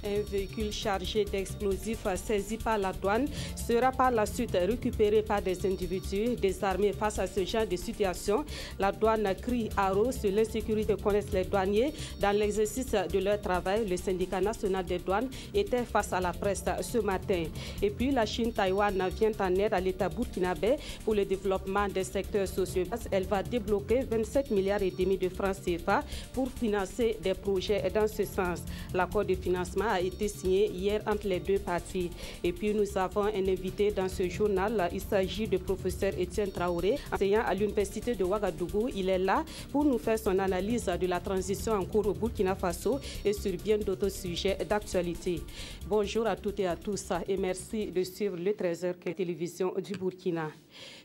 Un véhicule chargé d'explosifs saisi par la douane sera par la suite récupéré par des individus désarmés. Face à ce genre de situation, la douane crie haro sur l'insécurité que connaissent les douaniers dans l'exercice de leur travail. Le syndicat national des douanes était face à la presse ce matin. Et puis la Chine-Taïwan vient en aide à l'État burkinabé pour le développement des secteurs sociaux. Elle va débloquer 27,5 milliards de francs CFA pour financer des projets dans ce sens. L'accord de financement a été signé hier entre les deux parties. Et puis nous avons un invité dans ce journal. Il s'agit du professeur Étienne Traoré, enseignant à l'université de Ouagadougou. Il est là pour nous faire son analyse de la transition en cours au Burkina Faso et sur bien d'autres sujets d'actualité. Bonjour à toutes et à tous et merci de suivre le 13h télévision du Burkina.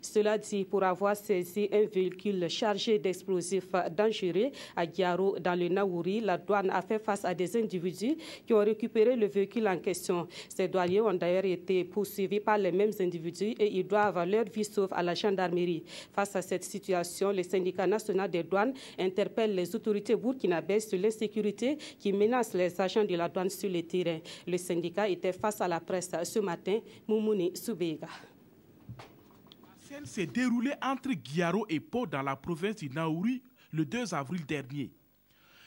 Cela dit, pour avoir saisi un véhicule chargé d'explosifs dangereux à Giaro dans le Naouri, la douane a fait face à des individus qui ont récupéré le véhicule en question. Ces douaniers ont d'ailleurs été poursuivis par les mêmes individus et ils doivent leur vie sauve à la gendarmerie. Face à cette situation, le syndicat national des douanes interpelle les autorités burkinabèses sur l'insécurité qui menace les agents de la douane sur le terrain. Le syndicat était face à la presse ce matin. Moumouni Soubega. La scène s'est déroulée entre Giaro et Pau dans la province du Naouri le 2 avril dernier.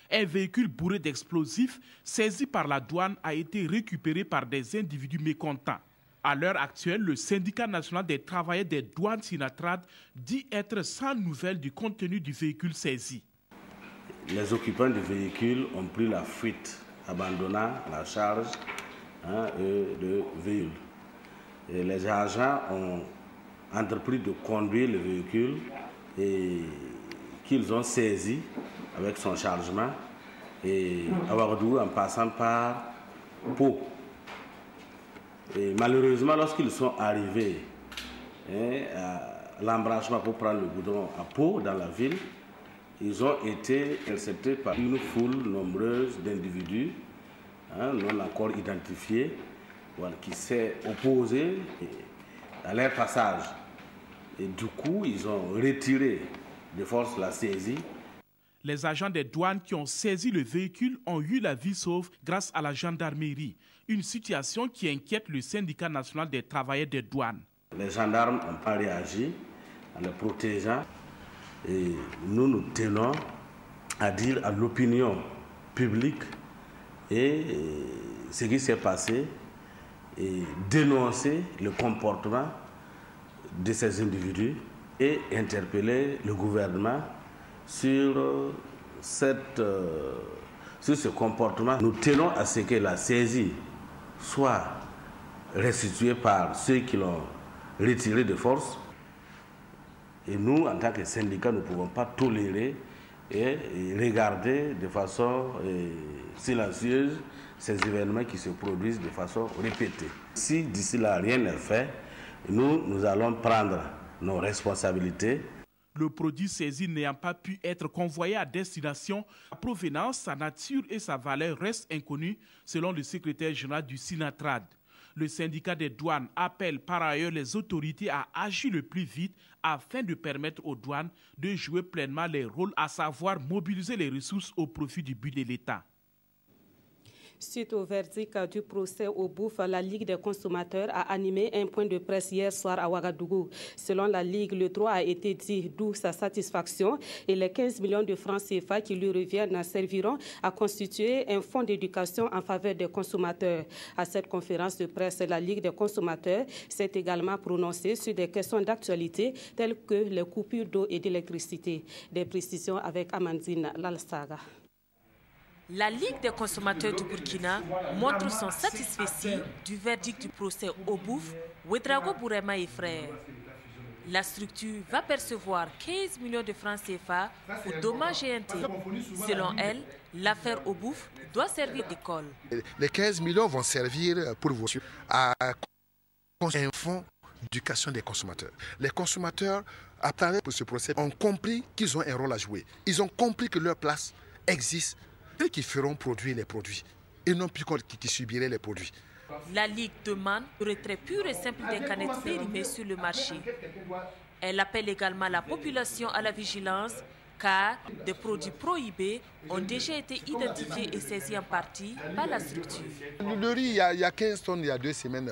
Un véhicule bourré d'explosifs saisi par la douane a été récupéré par des individus mécontents. À l'heure actuelle, le syndicat national des travailleurs des douanes Sinatrad dit être sans nouvelles du contenu du véhicule saisi. Les occupants du véhicule ont pris la fuite, abandonnant la charge de véhicule. Et les agents ont entrepris de conduire le véhicule et qu'ils ont saisi avec son chargement et à Ouagadougou en passant par Pau. Et malheureusement, lorsqu'ils sont arrivés à l'embranchement pour prendre le goudron à Pau, dans la ville, ils ont été interceptés par une foule nombreuse d'individus non encore identifiés qui s'est opposée à leur passage. Et du coup, ils ont retiré de force la saisie. Les agents des douanes qui ont saisi le véhicule ont eu la vie sauve grâce à la gendarmerie. Une situation qui inquiète le syndicat national des travailleurs des douanes. Les gendarmes n'ont pas réagi en les protégeant. Et nous tenons à dire à l'opinion publique et ce qui s'est passé et dénoncer le comportement de ces individus et interpeller le gouvernement sur ce comportement. Nous tenons à ce que la saisie soit restituée par ceux qui l'ont retirée de force. Et nous, en tant que syndicat, nous ne pouvons pas tolérer et regarder de façon silencieuse ces événements qui se produisent de façon répétée. Si d'ici là rien n'est fait, nous allons prendre nos responsabilités. Le produit saisi n'ayant pas pu être convoyé à destination, sa provenance, sa nature et sa valeur restent inconnues selon le secrétaire général du Sinatrad. Le syndicat des douanes appelle par ailleurs les autorités à agir le plus vite afin de permettre aux douanes de jouer pleinement leur rôle, à savoir mobiliser les ressources au profit du but de l'État. Suite au verdict du procès au Bouf, la Ligue des consommateurs a animé un point de presse hier soir à Ouagadougou. Selon la Ligue, le droit a été dit, d'où sa satisfaction, et les 15 millions de francs CFA qui lui reviennent serviront à constituer un fonds d'éducation en faveur des consommateurs. À cette conférence de presse, la Ligue des consommateurs s'est également prononcée sur des questions d'actualité telles que les coupures d'eau et d'électricité. Des précisions avec Amandine Lalsaga. La Ligue des consommateurs du Burkina montre son satisfait du verdict du procès au Bouf, Ouedraogo Bourema et frères. La structure va percevoir 15 millions de francs CFA pour dommages et intérêts. Selon elle, l'affaire au Bouf doit servir d'école. Les 15 millions vont servir pour vous à construire un fonds d'éducation des consommateurs. Les consommateurs, à travers ce procès, ont compris qu'ils ont un rôle à jouer. Ils ont compris que leur place existe. Ceux qui feront produire les produits et non plus qui subiraient les produits. La Ligue demande le retrait pur et simple des canettes périmées sur le marché. Elle appelle également la population à la vigilance car des produits prohibés ont déjà été identifiés et saisis en partie par la structure. Le riz, il y a 15 tonnes, il y a 2 semaines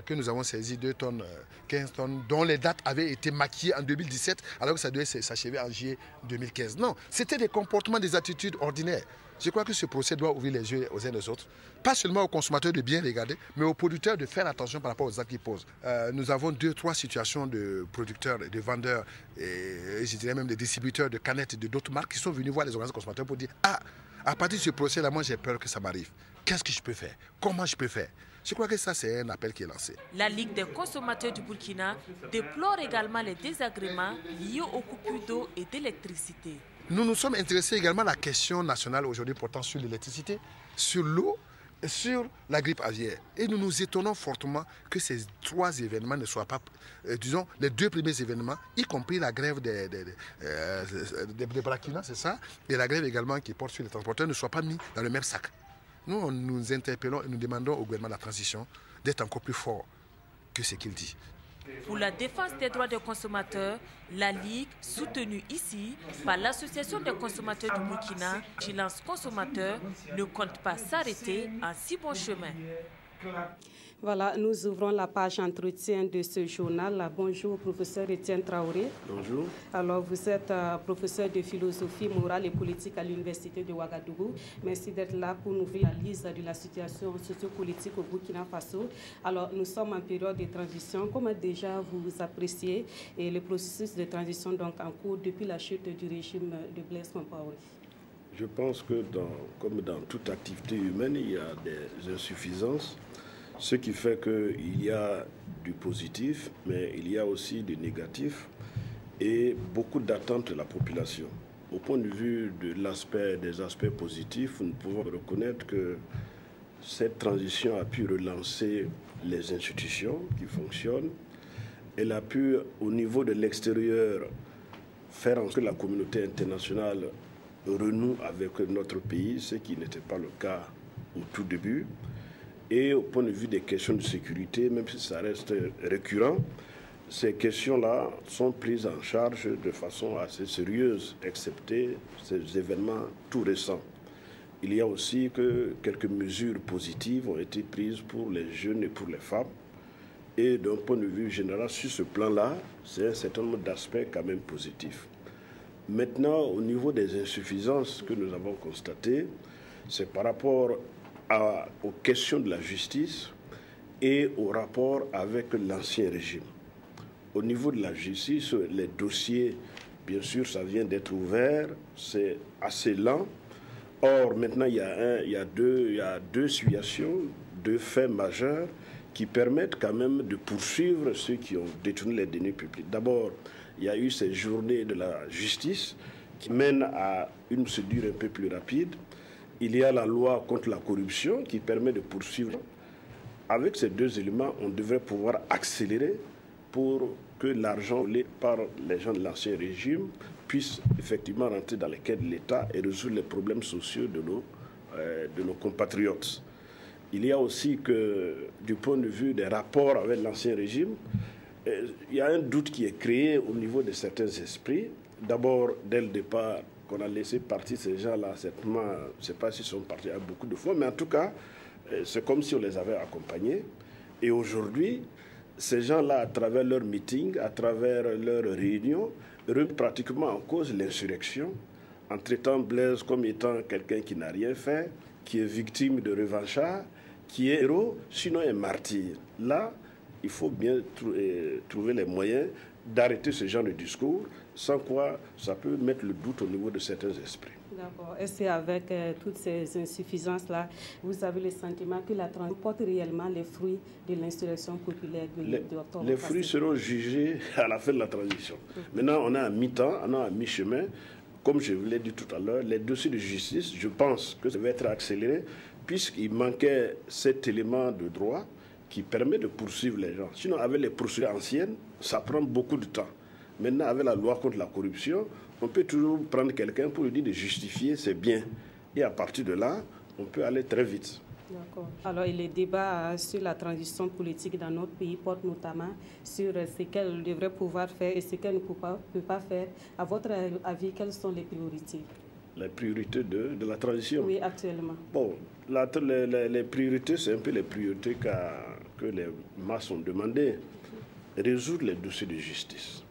que nous avons saisi 2 tonnes, 15 tonnes, dont les dates avaient été maquillées en 2017, alors que ça devait s'achever en juillet 2015. Non, c'était des comportements, des attitudes ordinaires. Je crois que ce procès doit ouvrir les yeux aux uns et aux autres. Pas seulement aux consommateurs de bien regarder, mais aux producteurs de faire attention par rapport aux actes qu'ils posent. Nous avons 2-3 situations de producteurs, de vendeurs, et je dirais même des distributeurs de canettes et d'autres marques qui sont venus voir les organisations consommateurs pour dire « Ah, à partir de ce procès-là, moi j'ai peur que ça m'arrive. Qu'est-ce que je peux faire? Comment je peux faire ?» Je crois que ça, c'est un appel qui est lancé. La Ligue des consommateurs du Burkina déplore également les désagréments liés aux coupures d'eau et d'électricité. Nous nous sommes intéressés également à la question nationale aujourd'hui portant sur l'électricité, sur l'eau et sur la grippe aviaire. Et nous nous étonnons fortement que ces 3 événements ne soient pas, disons, les 2 premiers événements, y compris la grève des braquinats, c'est ça, et la grève également qui porte sur les transporteurs, ne soient pas mis dans le même sac. Nous nous interpellons et nous demandons au gouvernement de la transition d'être encore plus fort que ce qu'il dit. Pour la défense des droits des consommateurs, la Ligue, soutenue ici par l'Association des consommateurs du Burkina, Vigilance Consommateur, ne compte pas s'arrêter en si bon chemin. Voilà, nous ouvrons la page entretien de ce journal. Bonjour, professeur Etienne Traoré. Bonjour. Alors, vous êtes professeur de philosophie morale et politique à l'Université de Ouagadougou. Merci d'être là pour nous ouvrir l'analyse de la situation sociopolitique au Burkina Faso. Alors, nous sommes en période de transition. Comment déjà vous appréciez le processus de transition donc, en cours depuis la chute du régime de Blaise Compaoré? Je pense que comme dans toute activité humaine, il y a des insuffisances. Ce qui fait qu'il y a du positif, mais il y a aussi du négatif et beaucoup d'attentes de la population. Au point de vue des aspects positifs, nous pouvons reconnaître que cette transition a pu relancer les institutions qui fonctionnent. Elle a pu, au niveau de l'extérieur, faire en sorte que la communauté internationale renoue avec notre pays, ce qui n'était pas le cas au tout début. Et au point de vue des questions de sécurité, même si ça reste récurrent, ces questions-là sont prises en charge de façon assez sérieuse, excepté ces événements tout récents. Il y a aussi que quelques mesures positives ont été prises pour les jeunes et pour les femmes. Et d'un point de vue général, sur ce plan-là, c'est un certain nombre d'aspects quand même positifs. Maintenant, au niveau des insuffisances que nous avons constatées, c'est par rapport aux questions de la justice et au rapport avec l'ancien régime. Au niveau de la justice, les dossiers, bien sûr, ça vient d'être ouvert, c'est assez lent. Or, maintenant, il y a deux situations, 2 faits majeurs qui permettent quand même de poursuivre ceux qui ont détourné les deniers publics. D'abord, il y a eu ces journées de la justice qui mènent à une procédure un peu plus rapide. Il y a la loi contre la corruption qui permet de poursuivre. Avec ces 2 éléments, on devrait pouvoir accélérer pour que l'argent volé par les gens de l'ancien régime puisse effectivement rentrer dans les caisses de l'État et résoudre les problèmes sociaux de nos compatriotes. Il y a aussi que, du point de vue des rapports avec l'ancien régime, il y a un doute qui est créé au niveau de certains esprits. D'abord, dès le départ, qu'on a laissé partir ces gens-là, certainement, je ne sais pas s'ils sont partis à beaucoup de fois, mais en tout cas, c'est comme si on les avait accompagnés. Et aujourd'hui, ces gens-là, à travers leurs meetings, à travers leurs réunions, remettent pratiquement en cause l'insurrection, en traitant Blaise comme étant quelqu'un qui n'a rien fait, qui est victime de revanchard, qui est héros, sinon un martyr. Là, il faut bien trouver les moyens d'arrêter ce genre de discours, sans quoi ça peut mettre le doute au niveau de certains esprits. D'accord. Est-ce qu'avec toutes ces insuffisances-là, vous avez le sentiment que la transition porte réellement les fruits de l'insurrection populaire d'octobre? Les fruits seront jugés à la fin de la transition. Maintenant, on est à mi-temps, on est à mi-chemin. Comme je vous l'ai dit tout à l'heure, les dossiers de justice, je pense que ça va être accéléré, puisqu'il manquait cet élément de droit qui permet de poursuivre les gens. Sinon, avec les procédures anciennes, ça prend beaucoup de temps. Maintenant, avec la loi contre la corruption, on peut toujours prendre quelqu'un pour lui dire de justifier ses biens. Et à partir de là, on peut aller très vite. D'accord. Alors, les débats sur la transition politique dans notre pays portent notamment sur ce qu'elle devrait pouvoir faire et ce qu'elle ne peut pas faire. À votre avis, quelles sont les priorités? Les priorités de la transition? Oui, actuellement. Bon, les priorités, c'est un peu les priorités que les masses ont demandé. Résoudre les dossiers de justice.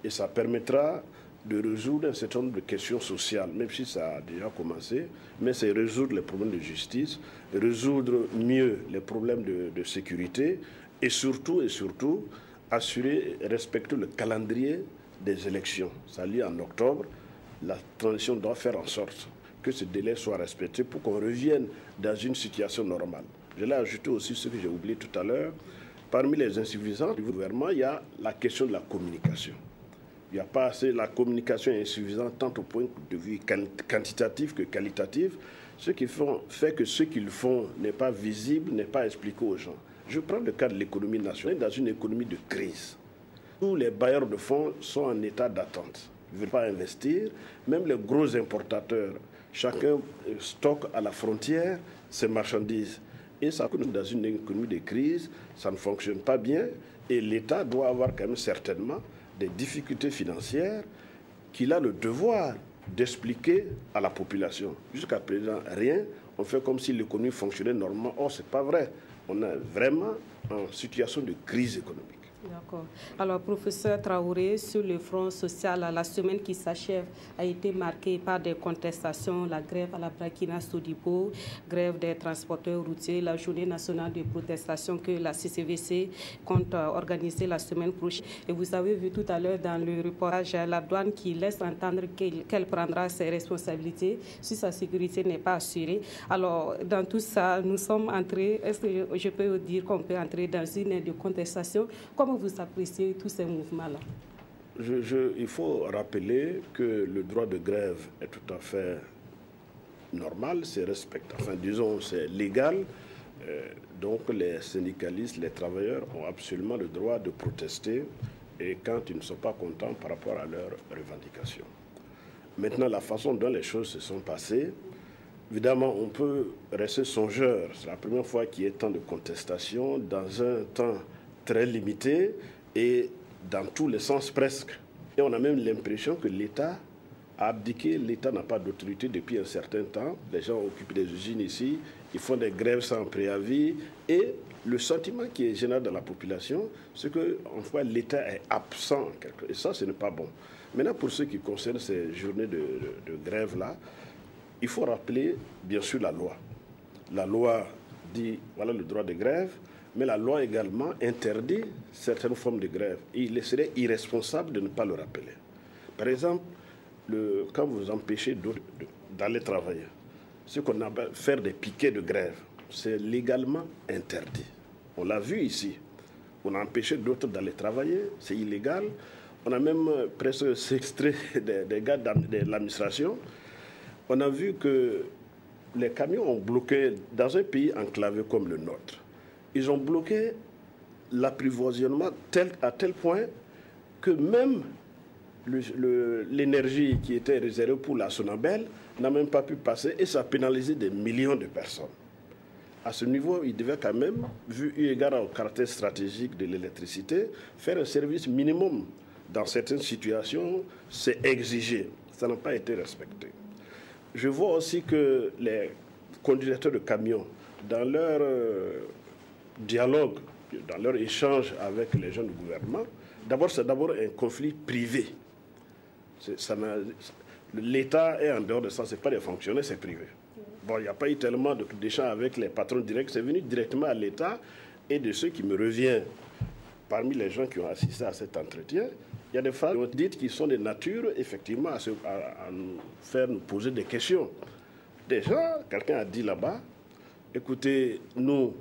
Et ça permettra de résoudre un certain nombre de questions sociales, même si ça a déjà commencé, mais c'est résoudre les problèmes de justice, résoudre mieux les problèmes de sécurité et surtout, assurer et respecter le calendrier des élections. Ça lie en octobre. La transition doit faire en sorte que ce délai soit respecté pour qu'on revienne dans une situation normale. Je l'ai ajouté aussi ce que j'ai oublié tout à l'heure. Parmi les insuffisances du gouvernement, il y a la question de la communication. Il n'y a pas assez, la communication est insuffisante tant au point de vue quantitatif que qualitatif, ce qui fait que ce qu'ils font n'est pas visible, n'est pas expliqué aux gens. Je prends le cas de l'économie nationale, dans une économie de crise. Tous les bailleurs de fonds sont en état d'attente. Ils ne veulent pas investir, même les gros importateurs, chacun stocke à la frontière ses marchandises. Et ça, dans une économie de crise, ça ne fonctionne pas bien et l'État doit avoir quand même certainement des difficultés financières qu'il a le devoir d'expliquer à la population. Jusqu'à présent, rien. On fait comme si l'économie fonctionnait normalement. Or, ce n'est pas vrai. On est vraiment en situation de crise économique. D'accord. Alors, professeur Traoré, sur le front social, la semaine qui s'achève a été marquée par des contestations, la grève à la Brakina Sodipo, grève des transporteurs routiers, la journée nationale de protestation que la CCVC compte organiser la semaine prochaine. Et vous avez vu tout à l'heure dans le reportage la douane qui laisse entendre qu'elle prendra ses responsabilités si sa sécurité n'est pas assurée. Alors, dans tout ça, nous sommes entrés, est-ce que je peux dire qu'on peut entrer dans une ère de contestation? Comment vous appréciez tous ces mouvements-là? Il faut rappeler que le droit de grève est tout à fait normal, c'est respectable. Enfin, disons, c'est légal. Donc, les syndicalistes, les travailleurs ont absolument le droit de protester et quand ils ne sont pas contents par rapport à leurs revendications. Maintenant, la façon dont les choses se sont passées, évidemment, on peut rester songeur. C'est la première fois qu'il y ait tant de contestations dans un temps très limité et dans tous les sens presque. Et on a même l'impression que l'État a abdiqué, l'État n'a pas d'autorité depuis un certain temps. Les gens occupent des usines ici, ils font des grèves sans préavis et le sentiment qui est général dans la population, c'est que en fait, l'État est absent. Et ça, ce n'est pas bon. Maintenant, pour ce qui concerne ces journées de grève-là, il faut rappeler, bien sûr, la loi. La loi dit, voilà le droit de grève, mais la loi également interdit certaines formes de grève. Et il serait irresponsable de ne pas le rappeler. Par exemple, quand vous empêchez d'autres d'aller travailler, ce qu'on appelle faire des piquets de grève, c'est légalement interdit. On l'a vu ici. On a empêché d'autres d'aller travailler, c'est illégal. On a même presque séquestré des gars de l'administration. On a vu que les camions ont bloqué, dans un pays enclavé comme le nôtre, ils ont bloqué l'approvisionnement à tel point que même l'énergie qui était réservée pour la Sonabel n'a même pas pu passer et ça a pénalisé des millions de personnes. À ce niveau, il devait quand même, vu eu égard au caractère stratégique de l'électricité, faire un service minimum. Dans certaines situations, c'est exigé. Ça n'a pas été respecté. Je vois aussi que les conducteurs de camions, dans leur dialogue, dans leur échange avec les gens du gouvernement, c'est d'abord un conflit privé. L'État est en dehors de ça, ce n'est pas des fonctionnaires, c'est privé. Bon, il n'y a pas eu tellement d'échanges avec les patrons directs, c'est venu directement à l'État. Et de ceux qui me reviennent, parmi les gens qui ont assisté à cet entretien, il y a des femmes qui ont dit qu'ils sont de nature, effectivement, à nous faire nous poser des questions. Déjà, quelqu'un a dit là-bas, écoutez, nous,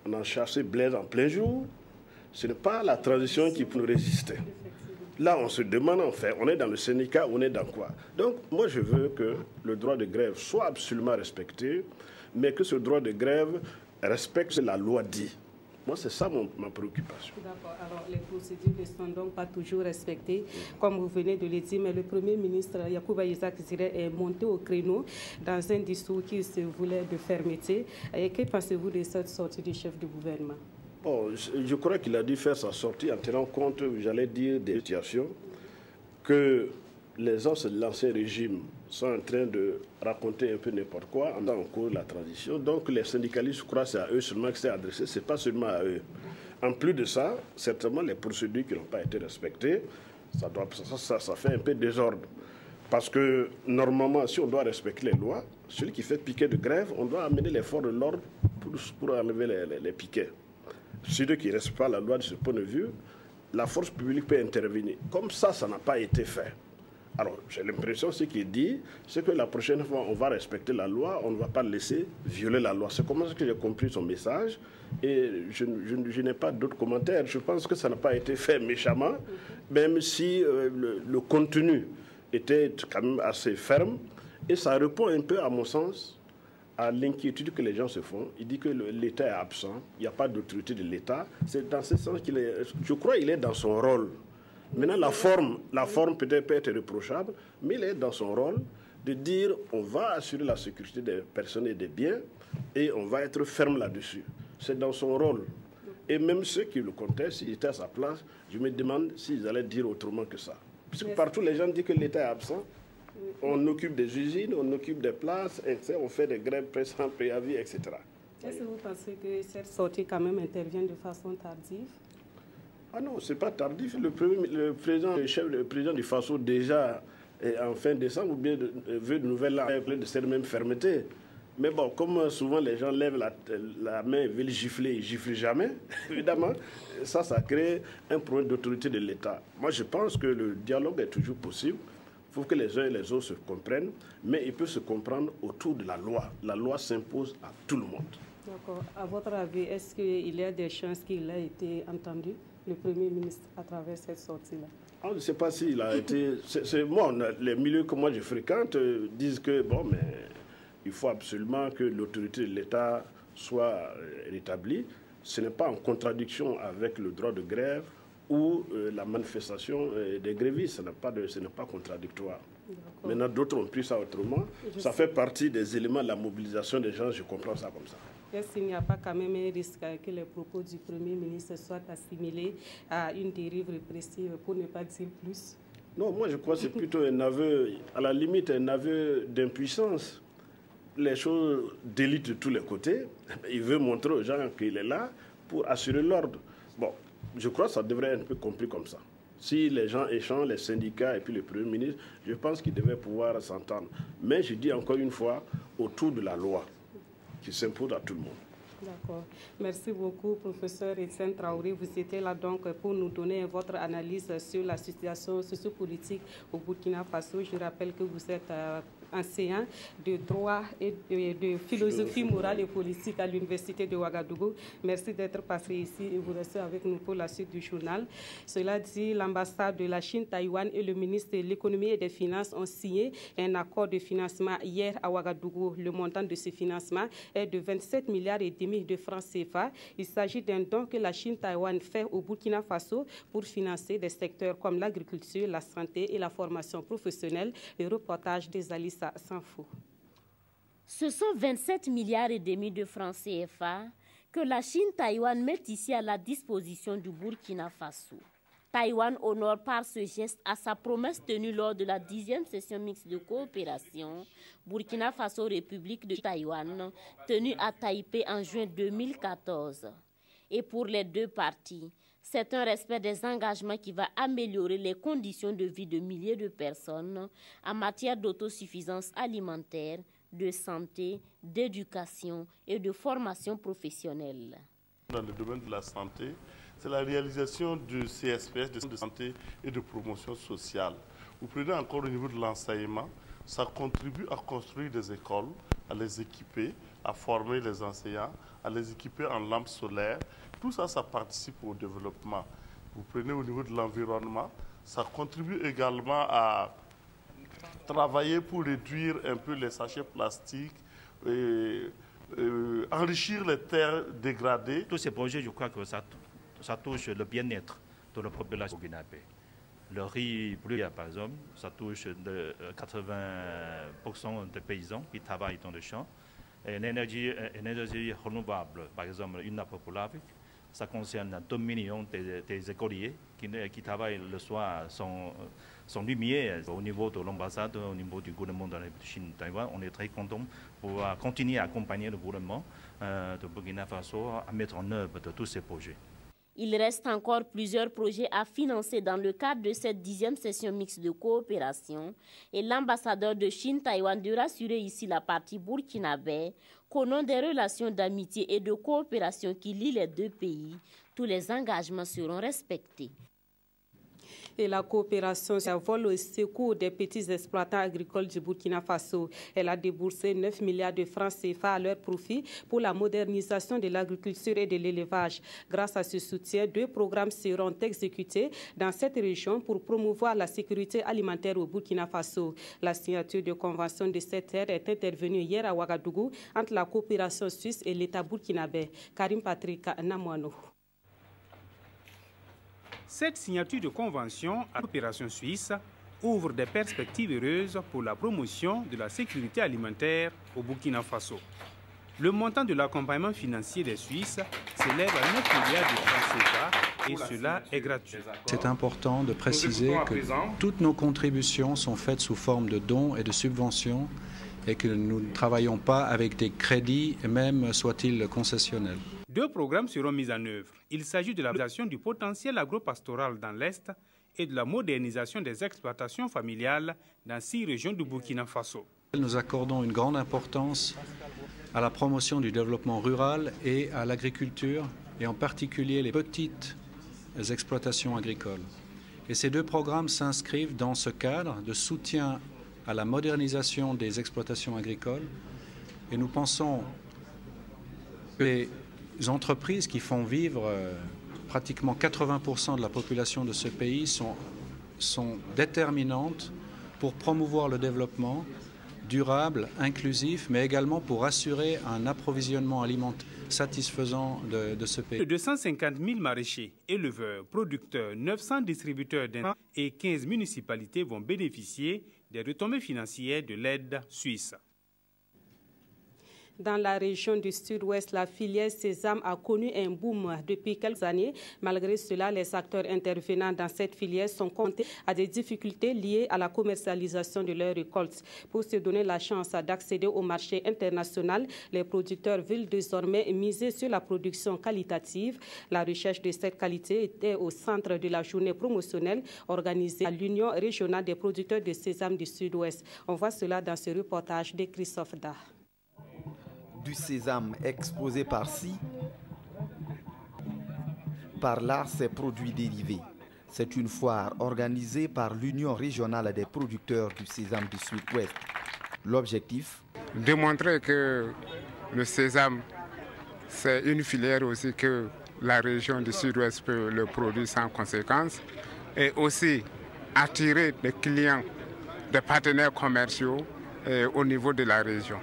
on a chassé Blaise en plein jour, ce n'est pas la transition qui peut nous résister. Là, on se demande, en fait, on est dans le syndicat, on est dans quoi? Donc, moi, je veux que le droit de grève soit absolument respecté, mais que ce droit de grève respecte ce que la loi dit. Moi, c'est ça ma préoccupation. D'accord. Alors, les procédures ne sont donc pas toujours respectées, comme vous venez de le dire, mais le Premier ministre Yacouba Isaac Ziré est monté au créneau dans un discours qui se voulait de fermeté. Et que pensez-vous de cette sortie du chef du gouvernement? Bon, je crois qu'il a dû faire sa sortie en tenant compte, j'allais dire, des situations que les os de l'ancien régime sont en train de raconter un peu n'importe quoi en cours de la transition. Donc les syndicalistes, je crois que c'est à eux seulement que c'est adressé, ce n'est pas seulement à eux. En plus de ça, certainement les procédures qui n'ont pas été respectées, ça fait un peu désordre. Parce que normalement, si on doit respecter les lois, celui qui fait piquet de grève, on doit amener les forces de l'ordre pour enlever les piquets. Celui qui ne respecte pas la loi de ce point de vue, la force publique peut intervenir. Comme ça n'a pas été fait. Alors, j'ai l'impression, ce qu'il dit, c'est que la prochaine fois, on va respecter la loi, on ne va pas laisser violer la loi. C'est comme ça que j'ai compris son message et je n'ai pas d'autres commentaires. Je pense que ça n'a pas été fait méchamment, même si le contenu était quand même assez ferme et ça répond un peu, à mon sens, à l'inquiétude que les gens se font. Il dit que l'État est absent, il n'y a pas d'autorité de l'État. C'est dans ce sens qu'il est, je crois qu'il est dans son rôle. Maintenant, la forme peut-être peut être reprochable, mais il est dans son rôle de dire on va assurer la sécurité des personnes et des biens et on va être ferme là-dessus. C'est dans son rôle. Et même ceux qui le contestent, s'ils étaient à sa place, je me demande s'ils allaient dire autrement que ça. Puisque partout, les gens disent que l'État est absent. On occupe des usines, on occupe des places, on fait des grèves sans préavis, etc. Est-ce que vous pensez que cette sortie quand même intervient de façon tardive? Ah non, ce n'est pas tardif. Le président du Faso, déjà en fin décembre, ou bien veut de nouvelles de cette même fermeté. Mais bon, comme souvent les gens lèvent la main et veulent gifler, ils ne giflent jamais, évidemment, ça crée un problème d'autorité de l'État. Moi, je pense que le dialogue est toujours possible. Il faut que les uns et les autres se comprennent, mais il peut se comprendre autour de la loi. La loi s'impose à tout le monde. D'accord. À votre avis, est-ce qu'il y a des chances qu'il ait été entendu, le Premier ministre, à travers cette sortie-là? Je ne sais pas s'il a été... Moi, les milieux que moi je fréquente disent que, bon, mais il faut absolument que l'autorité de l'État soit rétablie. Ce n'est pas en contradiction avec le droit de grève ou la manifestation des grévistes. Ce n'est pas contradictoire. Maintenant, d'autres ont pris ça autrement. Ça fait partie des éléments de la mobilisation des gens, je comprends ça comme ça. Est-ce qu'il n'y a pas quand même un risque que les propos du Premier ministre soient assimilés à une dérive répressive, pour ne pas dire plus? Non, moi je crois que c'est plutôt un aveu, à la limite un aveu d'impuissance. Les choses délitent de tous les côtés. Il veut montrer aux gens qu'il est là pour assurer l'ordre. Bon, je crois que ça devrait être un peu compris comme ça. Si les gens échangent, les syndicats et puis le Premier ministre, je pense qu'ils devaient pouvoir s'entendre. Mais je dis encore une fois, autour de la loi qui s'impose à tout le monde. D'accord. Merci beaucoup, professeur Etienne Traoré. Vous étiez là donc pour nous donner votre analyse sur la situation sociopolitique au Burkina Faso. Je rappelle que vous êtes enseignant de droit et de philosophie morale et politique à l'université de Ouagadougou. Merci d'être passé ici et vous restez avec nous pour la suite du journal. Cela dit, l'ambassade de la Chine, Taïwan et le ministre de l'économie et des finances ont signé un accord de financement hier à Ouagadougou. Le montant de ce financement est de 27 milliards et demi de francs CFA. Il s'agit d'un don que la Chine-Taïwan fait au Burkina Faso pour financer des secteurs comme l'agriculture, la santé et la formation professionnelle. Le reportage des Alice Sanfou. Ce sont 27 milliards et demi de francs CFA que la Chine-Taïwan met ici à la disposition du Burkina Faso. Taïwan honore par ce geste à sa promesse tenue lors de la 10e session mixte de coopération Burkina Faso-République de Taïwan, tenue à Taipei en juin 2014. Et pour les deux parties, c'est un respect des engagements qui va améliorer les conditions de vie de milliers de personnes en matière d'autosuffisance alimentaire, de santé, d'éducation et de formation professionnelle. Dans le domaine de la santé, c'est la réalisation du CSPS, de santé et de promotion sociale. Vous prenez encore au niveau de l'enseignement, ça contribue à construire des écoles, à les équiper, à former les enseignants, à les équiper en lampes solaires. Tout ça, ça participe au développement. Vous prenez au niveau de l'environnement, ça contribue également à travailler pour réduire un peu les sachets plastiques et enrichir les terres dégradées. Tous ces projets, je crois que ça touche le bien-être de la population burkinabé. Le riz brûlé, par exemple, ça touche 80% des paysans qui travaillent dans le champ. Et l'énergie renouvelable, par exemple, une nappe populaire, ça concerne 2 millions des écoliers qui travaillent le soir sans lumière. Au niveau de l'ambassade, au niveau du gouvernement de la Chine-Taïwan, on est très content pour continuer à accompagner le gouvernement de Burkina Faso à mettre en œuvre tous ces projets. Il reste encore plusieurs projets à financer dans le cadre de cette 10e session mixte de coopération et l'ambassadeur de Chine-Taïwan de rassurer ici la partie burkinabé qu'au nom des relations d'amitié et de coopération qui lient les deux pays, tous les engagements seront respectés. Et la coopération s'envole au secours des petits exploitants agricoles du Burkina Faso. Elle a déboursé 9 milliards de francs CFA à leur profit pour la modernisation de l'agriculture et de l'élevage. Grâce à ce soutien, 2 programmes seront exécutés dans cette région pour promouvoir la sécurité alimentaire au Burkina Faso. La signature de convention de cette ère est intervenue hier à Ouagadougou entre la coopération suisse et l'État burkinabé. Karim Patrick Namouano. Cette signature de convention à l'opération suisse ouvre des perspectives heureuses pour la promotion de la sécurité alimentaire au Burkina Faso. Le montant de l'accompagnement financier des Suisses s'élève à 9 milliards de francs CFA et cela est gratuit. C'est important de préciser que toutes nos contributions sont faites sous forme de dons et de subventions et que nous ne travaillons pas avec des crédits, même soient-ils concessionnels. 2 programmes seront mis en œuvre. Il s'agit de la réalisation du potentiel agropastoral dans l'Est et de la modernisation des exploitations familiales dans 6 régions du Burkina Faso. Nous accordons une grande importance à la promotion du développement rural et à l'agriculture, et en particulier les petites exploitations agricoles. Et ces 2 programmes s'inscrivent dans ce cadre de soutien à la modernisation des exploitations agricoles. Et nous pensons que les entreprises qui font vivre pratiquement 80% de la population de ce pays sont déterminantes pour promouvoir le développement durable, inclusif, mais également pour assurer un approvisionnement alimentaire satisfaisant de ce pays. 250 000 maraîchers, éleveurs, producteurs, 900 distributeurs d'intrants et 15 municipalités vont bénéficier des retombées financières de l'aide suisse. Dans la région du sud-ouest, la filière sésame a connu un boom depuis quelques années. Malgré cela, les acteurs intervenant dans cette filière sont confrontés à des difficultés liées à la commercialisation de leurs récoltes. Pour se donner la chance d'accéder au marché international, les producteurs veulent désormais miser sur la production qualitative. La recherche de cette qualité était au centre de la journée promotionnelle organisée à l'Union régionale des producteurs de sésame du sud-ouest. On voit cela dans ce reportage de Christophe Da. Du sésame exposé par-ci, par-là, ses produits dérivés. C'est une foire organisée par l'Union régionale des producteurs du sésame du Sud-Ouest. L'objectif ? Démontrer que le sésame, c'est une filière aussi que la région du Sud-Ouest peut le produire sans conséquence, et aussi attirer des clients, des partenaires commerciaux au niveau de la région.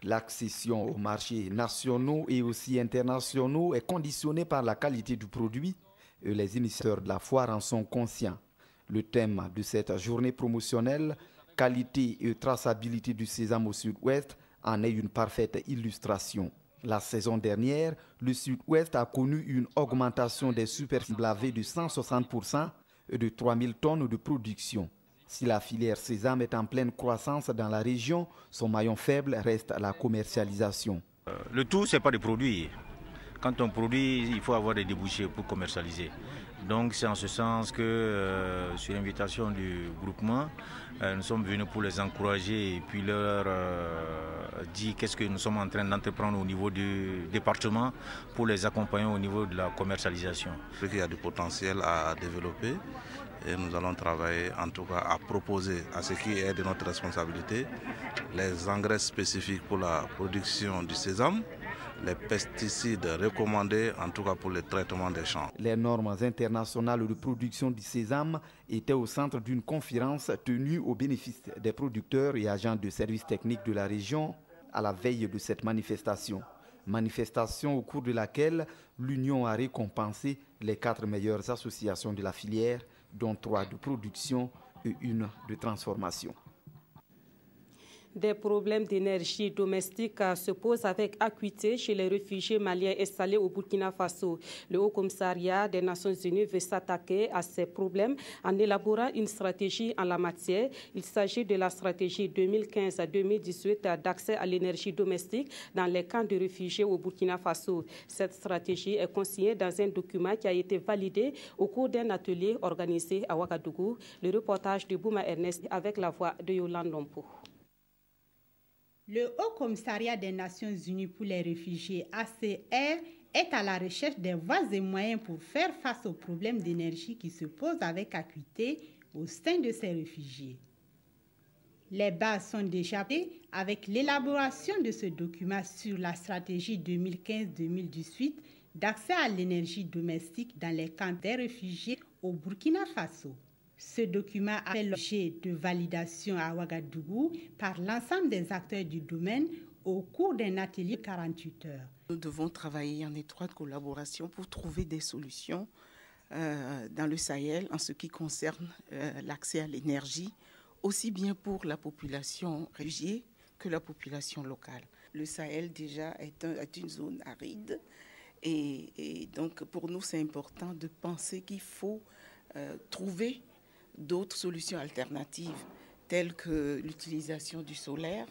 L'accession aux marchés nationaux et aussi internationaux est conditionnée par la qualité du produit et les initiateurs de la foire en sont conscients. Le thème de cette journée promotionnelle, qualité et traçabilité du sésame au Sud-Ouest, en est une parfaite illustration. La saison dernière, le Sud-Ouest a connu une augmentation des superficies lavées de 160% et de 3000 tonnes de production. Si la filière sésame est en pleine croissance dans la région, son maillon faible reste la commercialisation. Le tout, ce n'est pas de produire. Quand on produit, il faut avoir des débouchés pour commercialiser. Donc c'est en ce sens que, sur l'invitation du groupement, nous sommes venus pour les encourager et puis leur dire qu'est-ce que nous sommes en train d'entreprendre au niveau du département pour les accompagner au niveau de la commercialisation. Il y a du potentiel à développer. Et nous allons travailler en tout cas à proposer à ce qui est de notre responsabilité les engrais spécifiques pour la production du sésame, les pesticides recommandés en tout cas pour le traitement des champs. Les normes internationales de production du sésame étaient au centre d'une conférence tenue au bénéfice des producteurs et agents de services techniques de la région à la veille de cette manifestation. Manifestation au cours de laquelle l'Union a récompensé les 4 meilleures associations de la filière, dont 3 de production et 1 de transformation. Des problèmes d'énergie domestique se posent avec acuité chez les réfugiés maliens installés au Burkina Faso. Le Haut Commissariat des Nations Unies veut s'attaquer à ces problèmes en élaborant une stratégie en la matière. Il s'agit de la stratégie 2015-2018 d'accès à l'énergie domestique dans les camps de réfugiés au Burkina Faso. Cette stratégie est consignée dans un document qui a été validé au cours d'un atelier organisé à Ouagadougou. Le reportage de Bouma Ernest avec la voix de Yolande Lompo. Le Haut Commissariat des Nations Unies pour les réfugiés, HCR, est à la recherche des voies et moyens pour faire face aux problèmes d'énergie qui se posent avec acuité au sein de ces réfugiés. Les bases sont déjà prises avec l'élaboration de ce document sur la stratégie 2015-2018 d'accès à l'énergie domestique dans les camps des réfugiés au Burkina Faso. Ce document a fait l'objet de validation à Ouagadougou par l'ensemble des acteurs du domaine au cours d'un atelier de 48 heures. Nous devons travailler en étroite collaboration pour trouver des solutions dans le Sahel en ce qui concerne l'accès à l'énergie, aussi bien pour la population réfugiée que la population locale. Le Sahel déjà est une zone aride et donc pour nous c'est important de penser qu'il faut trouver d'autres solutions alternatives telles que l'utilisation du solaire.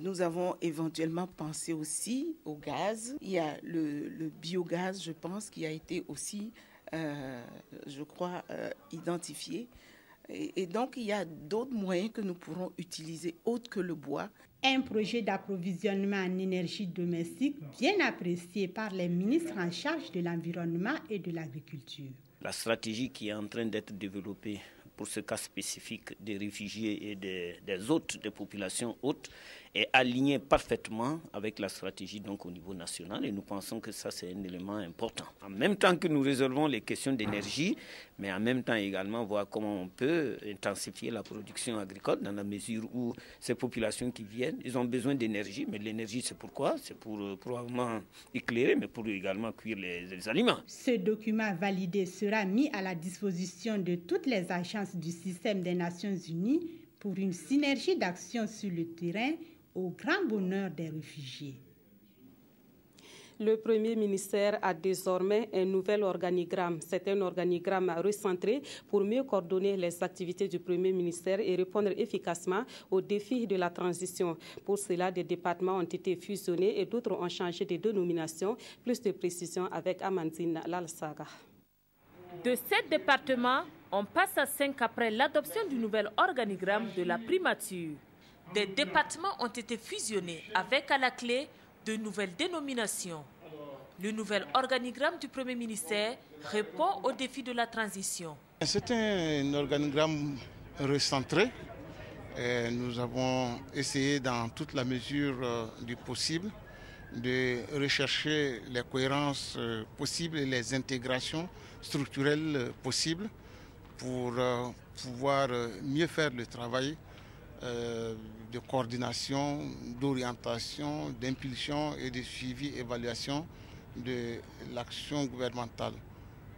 Nous avons éventuellement pensé aussi au gaz. Il y a le biogaz, je pense, qui a été aussi, je crois, identifié. Et donc, il y a d'autres moyens que nous pourrons utiliser autres que le bois. Un projet d'approvisionnement en énergie domestique bien apprécié par les ministres en charge de l'environnement et de l'agriculture. La stratégie qui est en train d'être développée pour ce cas spécifique des réfugiés et des hôtes, des populations hôtes, est alignée parfaitement avec la stratégie donc au niveau national et nous pensons que ça c'est un élément important. En même temps que nous résolvons les questions d'énergie, mais en même temps également voir comment on peut intensifier la production agricole dans la mesure où ces populations qui viennent, ils ont besoin d'énergie, mais l'énergie c'est pourquoi? C'est pour probablement éclairer, mais pour également cuire les aliments. Ce document validé sera mis à la disposition de toutes les agences du système des Nations Unies pour une synergie d'action sur le terrain au grand bonheur des réfugiés. Le Premier ministère a désormais un nouvel organigramme. C'est un organigramme recentré pour mieux coordonner les activités du Premier ministère et répondre efficacement aux défis de la transition. Pour cela, des départements ont été fusionnés et d'autres ont changé de dénomination. Plus de précisions avec Amandine Lalsaga. De 7 départements, on passe à 5 après l'adoption du nouvel organigramme de la primature. Des départements ont été fusionnés avec à la clé de nouvelles dénominations. Le nouvel organigramme du Premier ministère répond aux défis de la transition. C'est un organigramme recentré. Nous avons essayé dans toute la mesure du possible de rechercher les cohérences possibles et les intégrations structurelles possibles pour pouvoir mieux faire le travail de coordination, d'orientation, d'impulsion et de suivi, évaluation de l'action gouvernementale,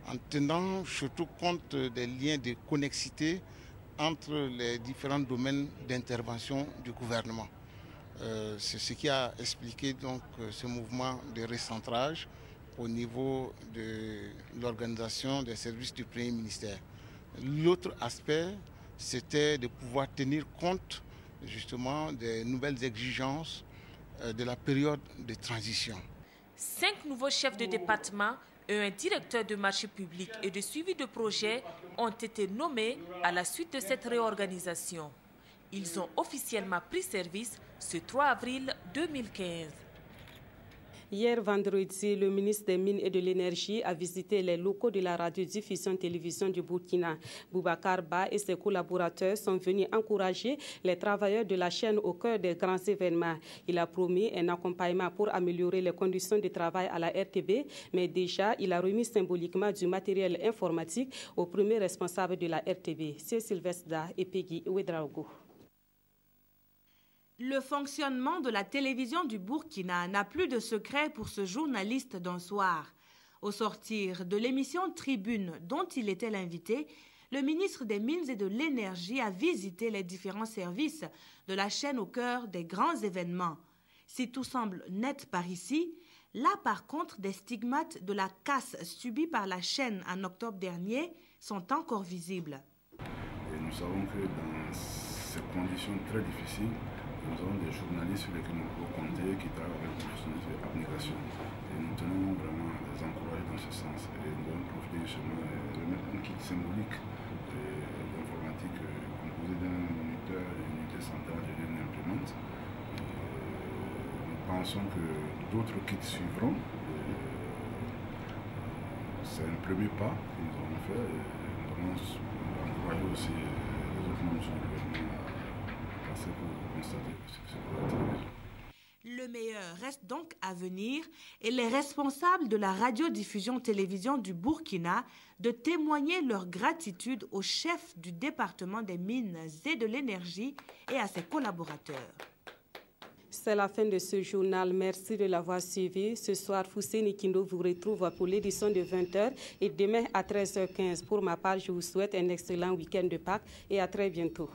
en tenant surtout compte des liens de connexité entre les différents domaines d'intervention du gouvernement. C'est ce qui a expliqué donc ce mouvement de recentrage au niveau de l'organisation des services du Premier ministère. L'autre aspect, c'était de pouvoir tenir compte justement des nouvelles exigences de la période de transition. 5 nouveaux chefs de département et un directeur de marché public et de suivi de projet ont été nommés à la suite de cette réorganisation. Ils ont officiellement pris service ce 3 avril 2015. Hier vendredi, le ministre des Mines et de l'Énergie a visité les locaux de la radiodiffusion-télévision du Burkina. Boubacar Ba et ses collaborateurs sont venus encourager les travailleurs de la chaîne au cœur des grands événements. Il a promis un accompagnement pour améliorer les conditions de travail à la RTB, mais déjà, il a remis symboliquement du matériel informatique au premier responsable de la RTB, c'est Sylvestre Da et Peggy Ouedraogo. Le fonctionnement de la télévision du Burkina n'a plus de secret pour ce journaliste d'un soir. Au sortir de l'émission Tribune dont il était l'invité, le ministre des Mines et de l'Énergie a visité les différents services de la chaîne au cœur des grands événements. Si tout semble net par ici, là par contre des stigmates de la casse subie par la chaîne en octobre dernier sont encore visibles. Et nous savons que dans ces conditions très difficiles, nous avons des journalistes sur lesquels nous pouvons compter qui travaillent avec professionnalisme et abnégation. Et nous tenons vraiment à les encourager dans ce sens. Et nous allons profiter justement de remettre un kit symbolique d'informatique composé d'un moniteur, d'une unité centrale et d'une imprimante. Nous pensons que d'autres kits suivront. C'est un premier pas que nous avons fait. Et nous allons encourager aussi les autres membres du gouvernement à passer pour constater ce qui se passe. Le meilleur reste donc à venir et les responsables de la radiodiffusion-télévision du Burkina de témoigner leur gratitude au chef du département des mines et de l'énergie et à ses collaborateurs. C'est la fin de ce journal. Merci de l'avoir suivi. Ce soir, Fousseni Kindo vous retrouve pour l'édition de 20h et demain à 13h15. Pour ma part, je vous souhaite un excellent week-end de Pâques et à très bientôt.